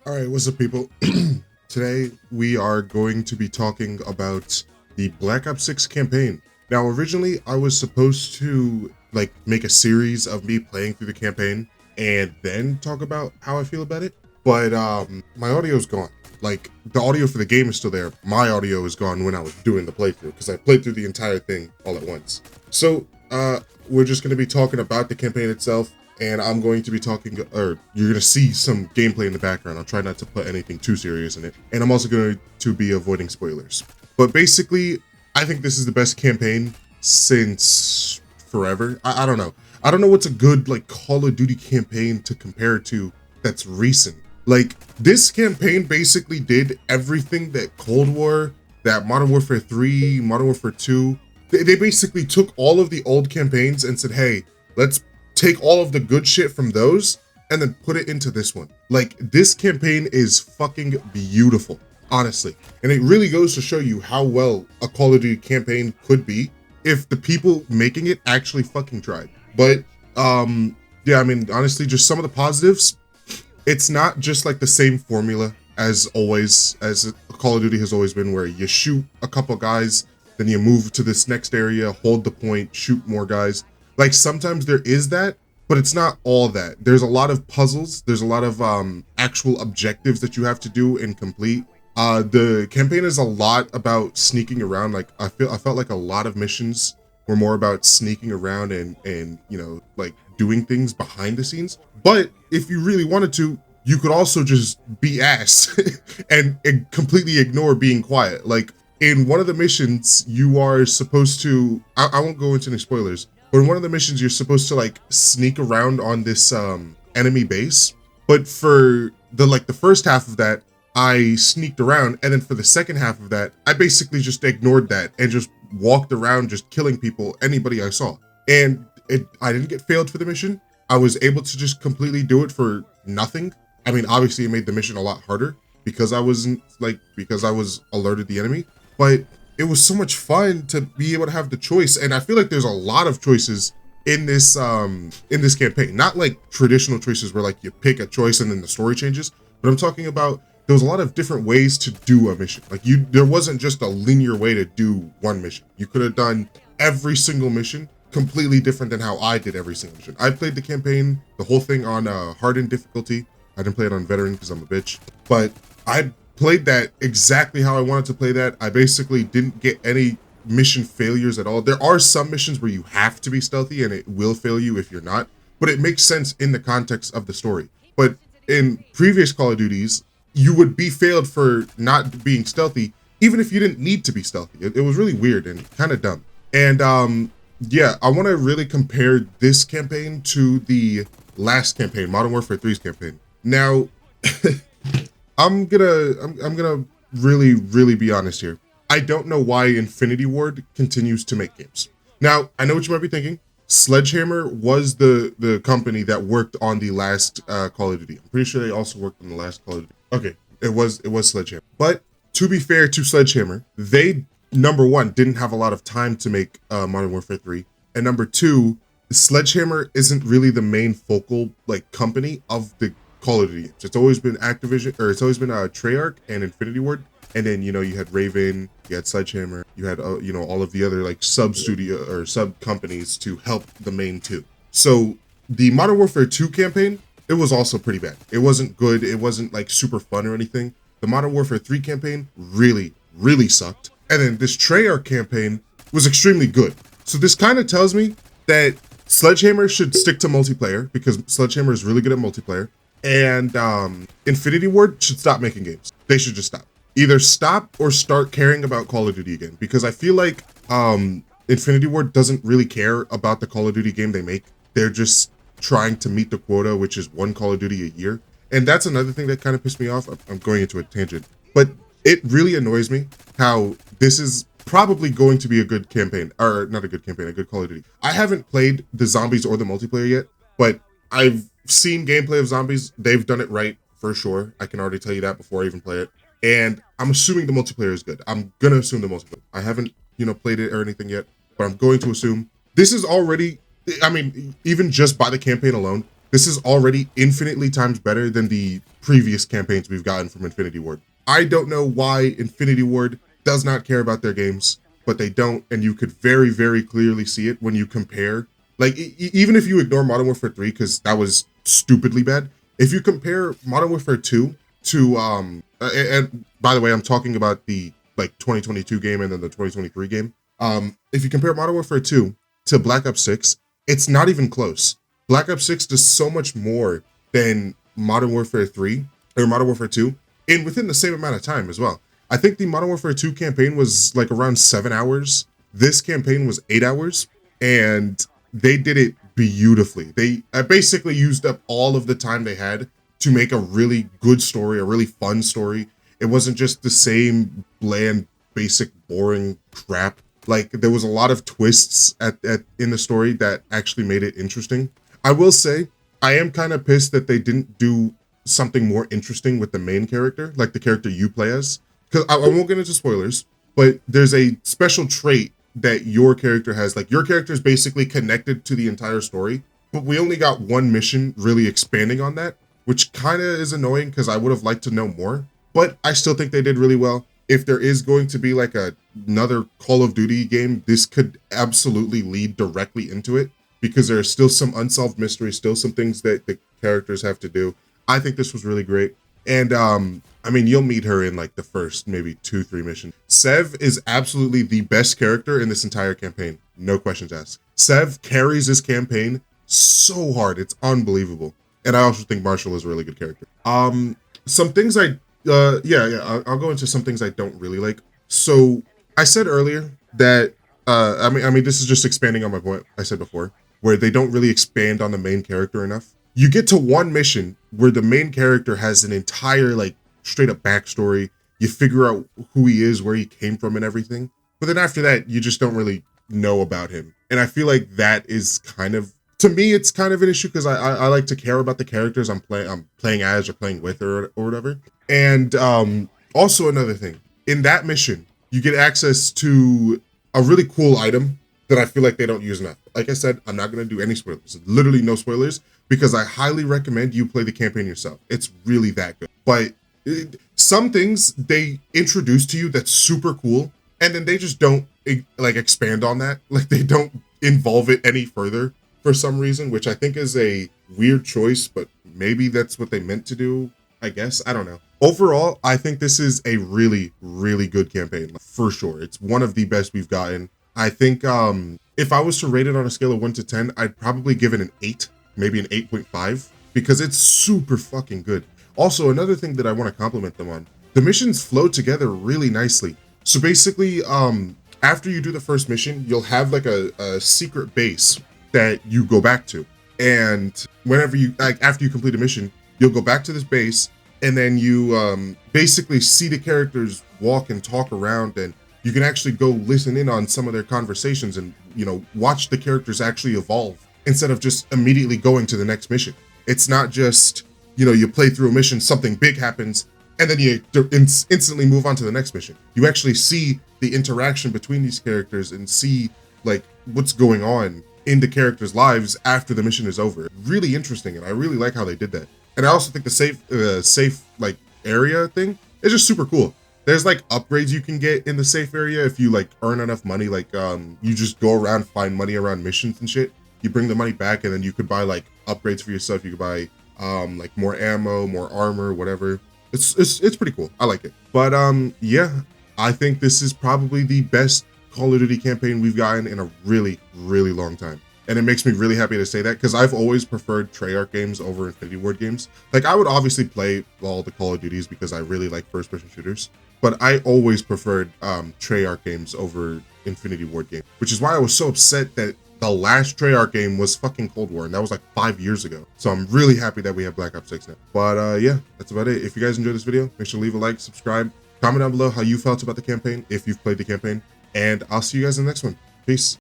All right, what's up, people? Today we are going to be talking about the Black Ops 6 campaign. Now, originally I was supposed to make a series of me playing through the campaign and then talk about how I feel about it, but my audio's gone. Like, the audio for the game is still there. My audio is gone when I was doing the playthrough because I played through the entire thing all at once. So, we're just going to be talking about the campaign itself, and I'm going to be talking, or you're going to see some gameplay in the background. I'll try not to put anything too serious in it. And I'm also going to be avoiding spoilers. But basically, I think this is the best campaign since forever. I don't know. I don't know what's a good, Call of Duty campaign to compare to that's recent. This campaign basically did everything that Cold War, that Modern Warfare 3, Modern Warfare 2, they basically took all of the old campaigns and said, hey, let's take all of the good shit from those and then put it into this one. This campaign is fucking beautiful, honestly. And it really goes to show you how well a Call of Duty campaign could be if the people making it actually fucking tried. But yeah, I mean, honestly, just some of the positives. It's not just the same formula as always, as Call of Duty has always been, where you shoot a couple guys, then you move to this next area, hold the point, shoot more guys. Sometimes there is that, but it's not all that. There's a lot of puzzles. There's a lot of actual objectives that you have to do and complete. The campaign is a lot about sneaking around. I felt like a lot of missions were more about sneaking around and doing things behind the scenes. But if you really wanted to, you could also just be ass and completely ignore being quiet. In one of the missions, you are supposed to, I won't go into any spoilers, but in one of the missions, you're supposed to sneak around on this enemy base. But for the first half of that, I sneaked around, and then for the second half of that, I basically just ignored that and just walked around just killing people, anybody I saw. And I didn't get failed for the mission. I was able to just completely do it for nothing. I mean, obviously it made the mission a lot harder because I was alerted the enemy, but it was so much fun to be able to have the choice. And I feel like there's a lot of choices in this campaign, not traditional choices where you pick a choice and then the story changes, but I'm talking about there was a lot of different ways to do a mission. There wasn't just a linear way to do one mission. You could have done every single mission completely different than how I did every single mission. I played the campaign, the whole thing on hardened difficulty. I didn't play it on veteran because I'm a bitch, but I played that exactly how I wanted to play that. I basically didn't get any mission failures at all. There are some missions where you have to be stealthy and it will fail you if you're not, but it makes sense in the context of the story. But in previous Call of Duties, you would be failed for not being stealthy, even if you didn't need to be stealthy. It was really weird and kind of dumb. And yeah, I want to really compare this campaign to the last campaign, Modern Warfare 3's campaign. Now, I'm gonna really be honest here. I don't know why Infinity Ward continues to make games. Now, I know what you might be thinking. Sledgehammer was the company that worked on the last Call of Duty. I'm pretty sure they also worked on the last Call of Duty. Okay, it was Sledgehammer. But to be fair to Sledgehammer, they, number one, didn't have a lot of time to make Modern Warfare 3, and number two, Sledgehammer isn't really the main focal company of the Call of Duty games. It's always been Activision, or it's always been Treyarch and Infinity Ward, and then you had Raven, you had Sledgehammer, you had all of the other sub studio or sub companies to help the main two. So the Modern Warfare 2 campaign, it was also pretty bad. It wasn't good. It wasn't super fun or anything. The Modern Warfare 3 campaign really sucked, and then this Treyarch campaign was extremely good. So this kind of tells me that Sledgehammer should stick to multiplayer because Sledgehammer is really good at multiplayer. And Infinity Ward should stop making games. They should just stop. Either stop or start caring about Call of Duty again. Because I feel like Infinity Ward doesn't really care about the Call of Duty game they make. They're just trying to meet the quota, which is one Call of Duty a year. And that's another thing that kind of pissed me off. I'm going into a tangent. But it really annoys me how this is probably going to be a good campaign. Or not a good campaign, a good Call of Duty. I haven't played the zombies or the multiplayer yet, but I've seen gameplay of zombies. They've done it right for sure. I can already tell you that before I even play it. And I'm assuming the multiplayer is good. I'm gonna assume the multiplayer. I haven't, played it or anything yet, but I'm going to assume this is already, I mean, even just by the campaign alone, This is already infinitely times better than the previous campaigns we've gotten from Infinity Ward. I don't know why Infinity Ward does not care about their games, but they don't, and you could very, very clearly see it when you compare. Like, even if you ignore Modern Warfare 3, because that was stupidly bad, if you compare Modern Warfare 2 to, and by the way, I'm talking about the, like, 2022 game and then the 2023 game. If you compare Modern Warfare 2 to Black Ops 6, it's not even close. Black Ops 6 does so much more than Modern Warfare 3 or Modern Warfare 2 in within the same amount of time as well. I think the Modern Warfare 2 campaign was like around 7 hours. This campaign was 8 hours, and they did it beautifully. They basically used up all of the time they had to make a really good story, a really fun story. It wasn't just the same bland, basic, boring crap. Like, there was a lot of twists in the story that actually made it interesting. I will say, I am kind of pissed that they didn't do something more interesting with the main character, like the character you play as. Because I won't get into spoilers, but there's a special trait that your character has. Like, your character is basically connected to the entire story, but we only got one mission really expanding on that, which kind of is annoying because I would have liked to know more. But I still think they did really well. If there is going to be like another Call of Duty game, this could absolutely lead directly into it, because there are still some unsolved mysteries, still some things that the characters have to do. I think this was really great. And I mean, you'll meet her in like the first maybe 2-3 missions. Sev is absolutely the best character in this entire campaign. No questions asked. Sev carries this campaign so hard. It's unbelievable. And I also think Marshall is a really good character. Some things I'll go into some things I don't really like. So I said earlier that, I mean, this is just expanding on my point I said before, where they don't really expand on the main character enough. You get to one mission where the main character has an entire, like, straight up backstory. You figure out who he is, where he came from, and everything. But then after that, you just don't really know about him. And I feel like that is kind of, to me, it's kind of an issue, because I like to care about the characters I'm playing as or playing with or whatever. And also another thing, in that mission, you get access to a really cool item that I feel like they don't use enough. Like I said, I'm not going to do any spoilers, literally no spoilers, because I highly recommend you play the campaign yourself. It's really that good. But some things they introduce to you that's super cool, and then they just don't like expand on that. Like, they don't involve it any further for some reason, which I think is a weird choice, but maybe that's what they meant to do, I guess. I don't know. Overall, I think this is a really, really good campaign, for sure. It's one of the best we've gotten. I think if I was to rate it on a scale of 1 to 10, I'd probably give it an 8, maybe an 8.5, because it's super fucking good. Also, another thing that I want to compliment them on, the missions flow together really nicely. So basically, after you do the first mission, you'll have like a secret base that you go back to. And whenever you, like, after you complete a mission, you'll go back to this base, and then you basically see the characters walk and talk around, and you can actually go listen in on some of their conversations and, you know, watch the characters actually evolve instead of just immediately going to the next mission. It's not just, you know, you play through a mission, something big happens, and then you instantly move on to the next mission. You actually see the interaction between these characters and see, like, what's going on in the characters' lives after the mission is over. Really interesting, and I really like how they did that. And I also think the safe like area thing is just super cool. There's like upgrades you can get in the safe area if you like earn enough money. Like you just go around, find money around missions and shit. You bring the money back, and then you could buy like upgrades for yourself. You could buy like more ammo, more armor, whatever. It's pretty cool. I like it. But yeah, I think this is probably the best Call of Duty campaign we've gotten in a really, really long time. And it makes me really happy to say that, because I've always preferred Treyarch games over Infinity Ward games. Like, I would obviously play all the Call of Duties because I really like first-person shooters, but I always preferred Treyarch games over Infinity Ward games, which is why I was so upset that the last Treyarch game was fucking Cold War, and that was like 5 years ago. So I'm really happy that we have Black Ops 6 now. But yeah, that's about it. If you guys enjoyed this video, make sure to leave a like, subscribe, comment down below how you felt about the campaign, if you've played the campaign, and I'll see you guys in the next one. Peace.